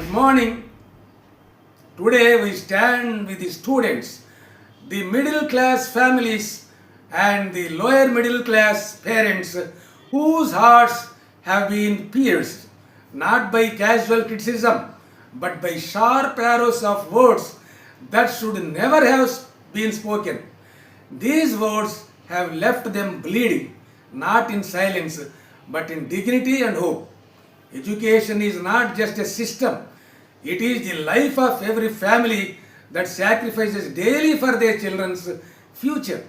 Good morning. Today we stand with the students, the middle class families and the lower middle class parents whose hearts have been pierced not by casual criticism but by sharp arrows of words that should never have been spoken. These words have left them bleeding, not in silence but in dignity and hope. Education is not just a system, it is the life of every family that sacrifices daily for their children's future.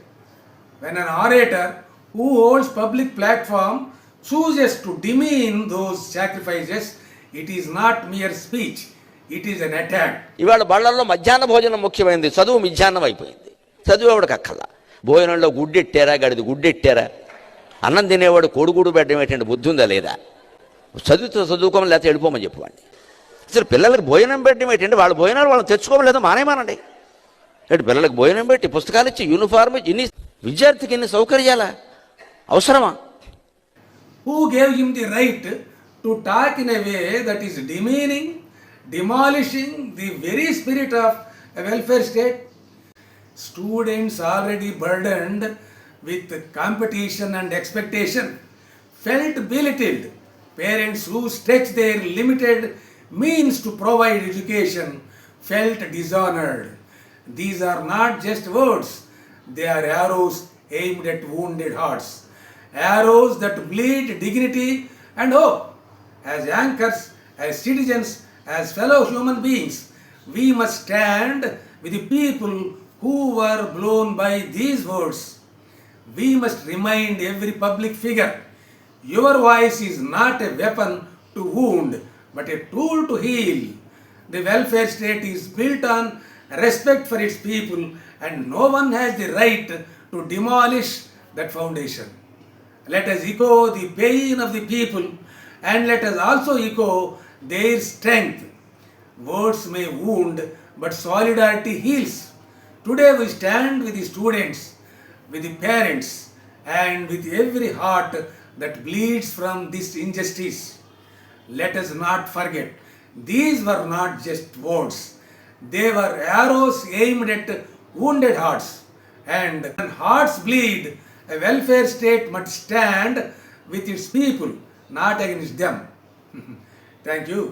When an orator who holds public platform chooses to demean those sacrifices, it is not mere speech, it is an attack. ఇవాళ బళ్ళల్లో మధ్యాహ్న భోజనం ముఖ్యమైనది, చదువు మిధ్యాహ్నం అయిపోయింది. చదువు ఎవడికి అక్కల్లా. భోజనంలో గుడ్డెట్టారా, గడిది గుడ్డెట్టారా, అన్నం తినేవాడు కోడిగూడు పెట్టడం ఏంటంటే బుద్ధి ఉందా లేదా, చదువుకోమని లేకపోతే వెళ్ళిపోమని చెప్పండి. అసలు పిల్లలకి భోజనం పెట్టడం ఏంటంటే వాళ్ళ భోజనాలు వాళ్ళని తెచ్చుకోమని లేదా మానేమానండి. అంటే పిల్లలకు భోజనం పెట్టి పుస్తకాలు ఇచ్చి యూనిఫార్మ్ ఇచ్చి ఇన్ని విద్యార్థికి ఇన్ని సౌకర్యాలా అవసరమా? Who gave him the right to talk in a way that is demeaning, demolishing the very spirit of a welfare state? Students already burdened with competition and expectation felt belittled. Parents who stretched their limited means to provide education felt dishonored. These are not just words, they are arrows aimed at wounded hearts. Arrows that bleed dignity and hope. As anchors, as citizens, as fellow human beings, we must stand with the people who were blown by these words. We must remind every public figure, your voice is not a weapon to wound, but a tool to heal. The welfare state is built on respect for its people, and no one has the right to demolish that foundation. Let us echo the pain of the people, and let us also echo their strength. Words may wound, but solidarity heals. Today we stand with the students, with the parents, and with every heart that bleeds from this injustice. Let us not forget, these were not just words, they were arrows aimed at wounded hearts. And when hearts bleed, a welfare state must stand with its people, not against them. Thank you.